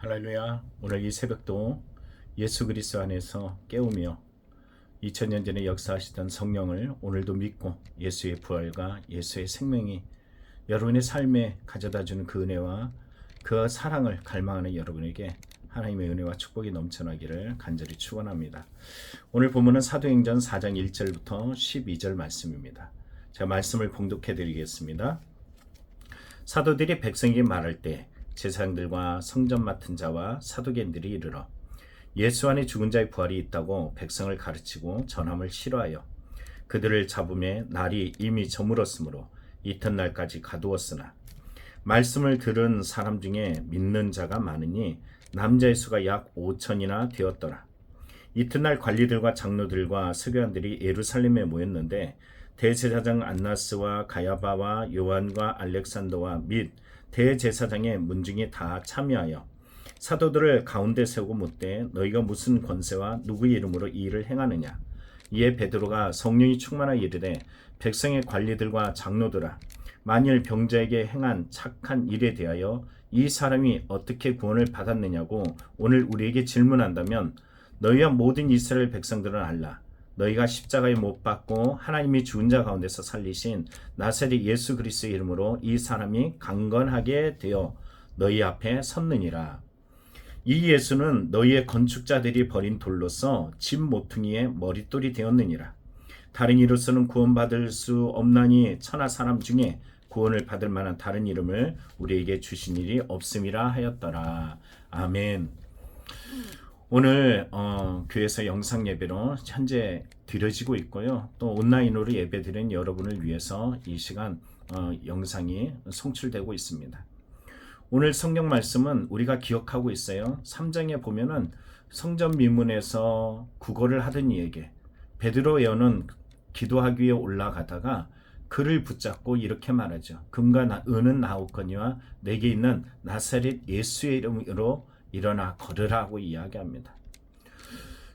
할렐루야. 오늘 이 새벽도 예수 그리스도 안에서 깨우며 2000년 전에 역사하시던 성령을 오늘도 믿고 예수의 부활과 예수의 생명이 여러분의 삶에 가져다주는 그 은혜와 그 사랑을 갈망하는 여러분에게 하나님의 은혜와 축복이 넘쳐나기를 간절히 축원합니다. 오늘 본문은 사도행전 4장 1절부터 12절 말씀입니다. 제가 말씀을 봉독해 드리겠습니다. 사도들이 백성에게 말할 때 제사장들과 성전 맡은 자와 사두개인들이 이르러 예수 안에 죽은 자의 부활이 있다고 백성을 가르치고 전함을 싫어하여 그들을 잡음에 날이 이미 저물었으므로 이튿날까지 가두었으나 말씀을 들은 사람 중에 믿는 자가 많으니 남자의 수가 약 5천이나 되었더라. 이튿날 관리들과 장로들과 서기관들이 예루살렘에 모였는데 대제사장 안나스와 가야바와 요한과 알렉산더와 및 대제사장의 문중이 다 참여하여 사도들을 가운데 세우고 묻되 너희가 무슨 권세와 누구의 이름으로 이 일을 행하느냐. 이에 베드로가 성령이 충만하여 이르되 백성의 관리들과 장로들아, 만일 병자에게 행한 착한 일에 대하여 이 사람이 어떻게 구원을 받았느냐고 오늘 우리에게 질문한다면 너희와 모든 이스라엘 백성들은 알라. 너희가 십자가에 못 박고 하나님이 죽은 자 가운데서 살리신 나사렛 예수 그리스도의 이름으로 이 사람이 강건하게 되어 너희 앞에 섰느니라. 이 예수는 너희의 건축자들이 버린 돌로서 집 모퉁이의 머릿돌이 되었느니라. 다른 이로서는 구원받을 수 없나니 천하 사람 중에 구원을 받을 만한 다른 이름을 우리에게 주신 일이 없음이라 하였더라. 아멘. 오늘 교회에서 영상 예배로 현재 드려지고 있고요. 또 온라인으로 예배드린 여러분을 위해서 이 시간 영상이 송출되고 있습니다. 오늘 성경 말씀은 우리가 기억하고 있어요. 3장에 보면은 성전 미문에서 구걸을 하던 이에게 베드로 여는 기도하기 위해 올라가다가 그를 붙잡고 이렇게 말하죠. 금과 은은 나오거니와 내게 있는 나사렛 예수의 이름으로 일어나 걸으라고 이야기합니다.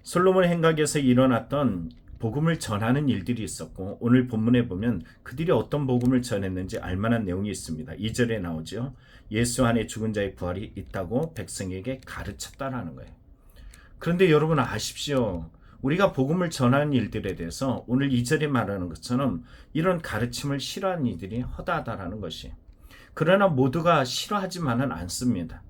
솔로몬 행각에서 일어났던 복음을 전하는 일들이 있었고 오늘 본문에 보면 그들이 어떤 복음을 전했는지 알만한 내용이 있습니다. 2절에 나오죠. 예수 안에 죽은 자의 부활이 있다고 백성에게 가르쳤다라는 거예요. 그런데 여러분 아십시오. 우리가 복음을 전하는 일들에 대해서 오늘 2절에 말하는 것처럼 이런 가르침을 싫어하는 이들이 허다하다라는 것이. 그러나 모두가 싫어하지만은 않습니다.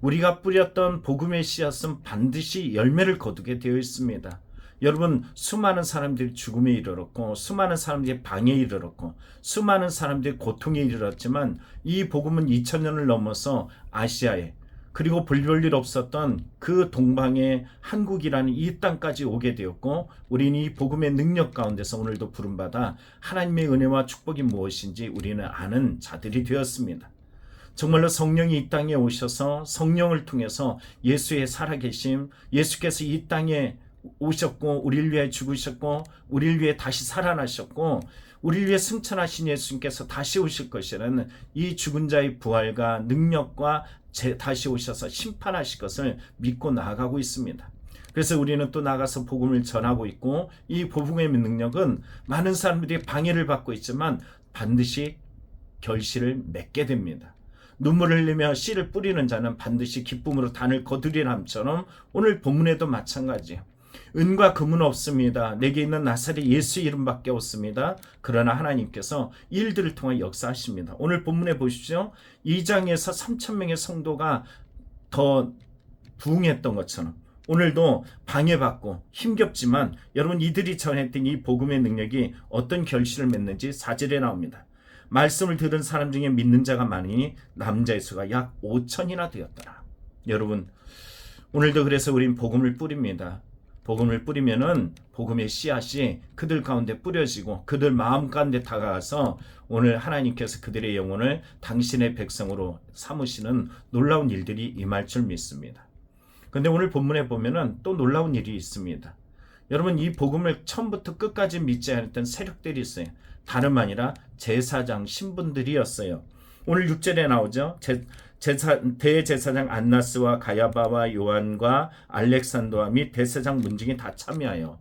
우리가 뿌렸던 복음의 씨앗은 반드시 열매를 거두게 되어 있습니다. 여러분, 수많은 사람들이 죽음에 이르렀고 수많은 사람들이 방에 이르렀고 수많은 사람들이 고통에 이르렀지만 이 복음은 2000년을 넘어서 아시아에 그리고 볼 일 없었던 그 동방의 한국이라는 이 땅까지 오게 되었고 우리는 이 복음의 능력 가운데서 오늘도 부름받아 하나님의 은혜와 축복이 무엇인지 우리는 아는 자들이 되었습니다. 정말로 성령이 이 땅에 오셔서 성령을 통해서 예수의 살아계심, 예수께서 이 땅에 오셨고 우리를 위해 죽으셨고 우리를 위해 다시 살아나셨고 우리를 위해 승천하신 예수님께서 다시 오실 것이라는 이 죽은 자의 부활과 능력과 다시 오셔서 심판하실 것을 믿고 나아가고 있습니다. 그래서 우리는 또 나가서 복음을 전하고 있고 이 복음의 능력은 많은 사람들이 방해를 받고 있지만 반드시 결실을 맺게 됩니다. 눈물을 흘리며 씨를 뿌리는 자는 반드시 기쁨으로 단을 거두리람처럼 오늘 본문에도 마찬가지예요. 은과 금은 없습니다. 내게 있는 나사렛 예수 이름밖에 없습니다. 그러나 하나님께서 일들을 통해 역사하십니다. 오늘 본문에 보십시오. 2장에서 3,000명의 성도가 더 부흥했던 것처럼 오늘도 방해받고 힘겹지만 여러분 이들이 전했던 이 복음의 능력이 어떤 결실을 맺는지 4절에 나옵니다. 말씀을 들은 사람 중에 믿는 자가 많으니 남자의 수가 약 5천이나 되었더라. 여러분 오늘도 그래서 우린 복음을 뿌립니다. 복음을 뿌리면은 복음의 씨앗이 그들 가운데 뿌려지고 그들 마음 가운데 다가가서 오늘 하나님께서 그들의 영혼을 당신의 백성으로 삼으시는 놀라운 일들이 임할 줄 믿습니다. 그런데 오늘 본문에 보면은 또 놀라운 일이 있습니다. 여러분 이 복음을 처음부터 끝까지 믿지 않았던 세력들이 있어요. 다름 아니라 제사장 신분들이었어요. 오늘 6절에 나오죠. 대제사장 안나스와 가야바와 요한과 알렉산더와 및 대제사장 문중이 다 참여하여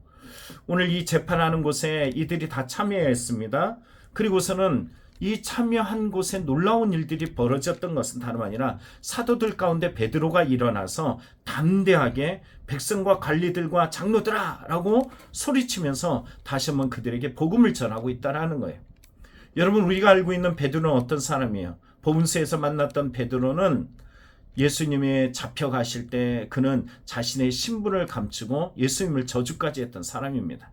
오늘 이 재판하는 곳에 이들이 다 참여했습니다. 그리고서는 이 참여한 곳에 놀라운 일들이 벌어졌던 것은 다름 아니라 사도들 가운데 베드로가 일어나서 담대하게 백성과 관리들과 장로들아 라고 소리치면서 다시 한번 그들에게 복음을 전하고 있다는 거예요. 여러분, 우리가 알고 있는 베드로는 어떤 사람이에요? 복음서에서 만났던 베드로는 예수님이 잡혀가실 때 그는 자신의 신분을 감추고 예수님을 저주까지 했던 사람입니다.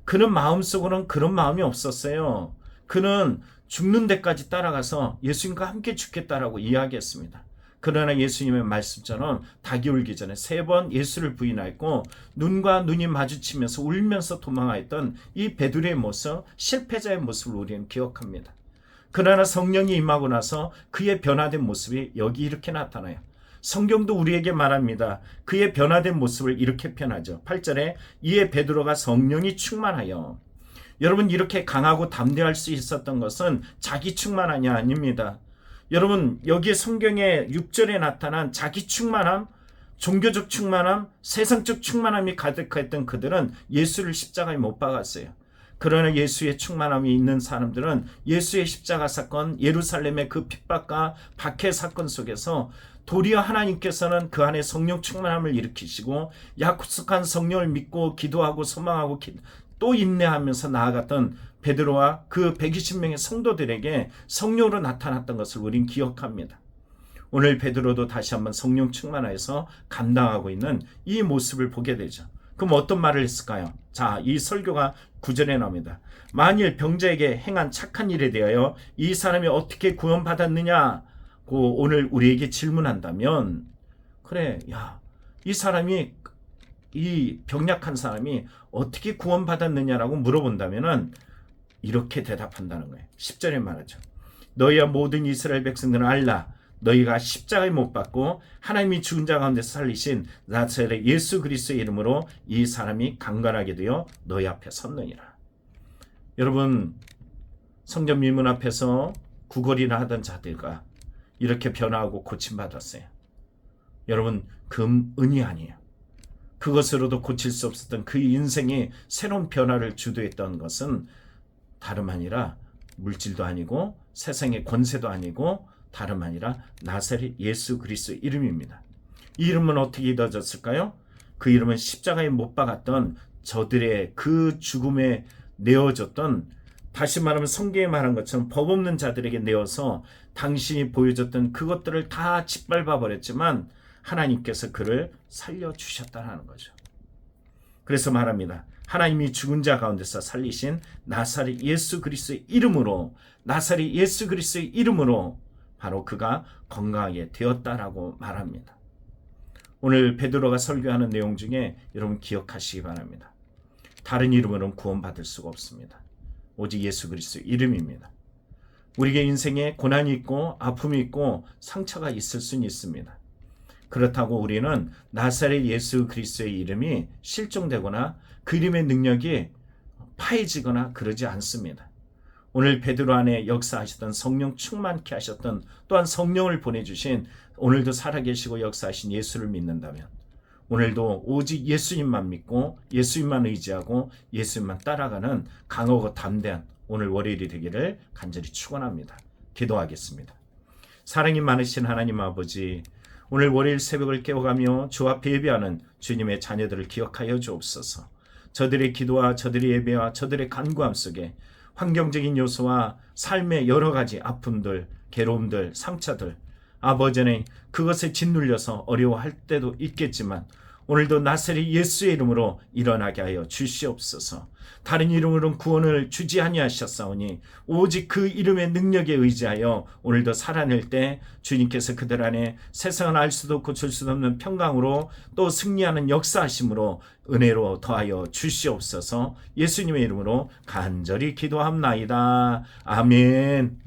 그는 마음속으로는 그런 마음이 없었어요. 그는 죽는 데까지 따라가서 예수님과 함께 죽겠다라고 이야기했습니다. 그러나 예수님의 말씀처럼 닭이 울기 전에 3번 예수를 부인하였고 눈과 눈이 마주치면서 울면서 도망하였던 이 베드로의 모습, 실패자의 모습을 우리는 기억합니다. 그러나 성령이 임하고 나서 그의 변화된 모습이 여기 이렇게 나타나요. 성경도 우리에게 말합니다. 그의 변화된 모습을 이렇게 표현하죠. 8절에 이에 베드로가 성령이 충만하여. 여러분, 이렇게 강하고 담대할 수 있었던 것은 자기 충만함이 아닙니다. 여러분, 여기에 성경의 6절에 나타난 자기 충만함, 종교적 충만함, 세상적 충만함이 가득했던 그들은 예수를 십자가에 못 박았어요. 그러나 예수의 충만함이 있는 사람들은 예수의 십자가 사건, 예루살렘의 그 핍박과 박해 사건 속에서 도리어 하나님께서는 그 안에 성령 충만함을 일으키시고 약속한 성령을 믿고 기도하고 소망하고 또 인내하면서 나아갔던 베드로와 그 120명의 성도들에게 성령으로 나타났던 것을 우린 기억합니다. 오늘 베드로도 다시 한번 성령 충만하여서 감당하고 있는 이 모습을 보게 되죠. 그럼 어떤 말을 했을까요? 자, 이 설교가 9절에 나옵니다. 만일 병자에게 행한 착한 일에 대하여 이 사람이 어떻게 구원받았느냐고 오늘 우리에게 질문한다면, 그래, 야, 이 사람이, 이 병약한 사람이 어떻게 구원받았느냐라고 물어본다면은 이렇게 대답한다는 거예요. 10절에 말하죠. 너희와 모든 이스라엘 백성들은 알라. 너희가 십자가에 못 박고 하나님이 죽은 자 가운데서 살리신 나사렛 예수 그리스도의 이름으로 이 사람이 강건하게 되어 너희 앞에 섰느니라. 여러분, 성전 밀문 앞에서 구걸이나 하던 자들과 이렇게 변화하고 고침받았어요. 여러분, 금, 은이 아니에요. 그것으로도 고칠 수 없었던 그 인생의 새로운 변화를 주도했던 것은 다름 아니라 물질도 아니고 세상의 권세도 아니고 다름 아니라 나사렛 예수 그리스도의 이름입니다. 이 이름은 어떻게 잊어졌을까요? 그 이름은 십자가에 못 박았던 저들의 그 죽음에 내어졌던, 다시 말하면 성경에 말한 것처럼 법 없는 자들에게 내어서 당신이 보여줬던 그것들을 다 짓밟아 버렸지만 하나님께서 그를 살려주셨다는 거죠. 그래서 말합니다. 하나님이 죽은 자 가운데서 살리신 나사렛 예수 그리스도의 이름으로, 나사렛 예수 그리스도의 이름으로 바로 그가 건강하게 되었다라고 말합니다. 오늘 베드로가 설교하는 내용 중에 여러분 기억하시기 바랍니다. 다른 이름으로는 구원받을 수가 없습니다. 오직 예수 그리스도의 이름입니다. 우리의 인생에 고난이 있고 아픔이 있고 상처가 있을 수는 있습니다. 그렇다고 우리는 나사렛 예수 그리스도의 이름이 실종되거나 그 이름의 능력이 파해지거나 그러지 않습니다. 오늘 베드로 안에 역사하셨던 성령 충만케 하셨던, 또한 성령을 보내주신, 오늘도 살아계시고 역사하신 예수를 믿는다면 오늘도 오직 예수님만 믿고 예수님만 의지하고 예수님만 따라가는 강하고 담대한 오늘 월요일이 되기를 간절히 축원합니다. 기도하겠습니다. 사랑이 많으신 하나님 아버지, 오늘 월요일 새벽을 깨워가며 주 앞에 예배하는 주님의 자녀들을 기억하여 주옵소서. 저들의 기도와 저들의 예배와 저들의 간구함 속에 환경적인 요소와 삶의 여러 가지 아픔들, 괴로움들, 상처들, 아버지는 그것에 짓눌려서 어려워할 때도 있겠지만 오늘도 나사렛 예수의 이름으로 일어나게 하여 주시옵소서. 다른 이름으로는 구원을 주지 아니하셨사오니 오직 그 이름의 능력에 의지하여 오늘도 살아낼 때 주님께서 그들 안에 세상은 알 수도 고칠 수도 없는 평강으로 또 승리하는 역사하심으로 은혜로 더하여 주시옵소서. 예수님의 이름으로 간절히 기도합나이다. 아멘.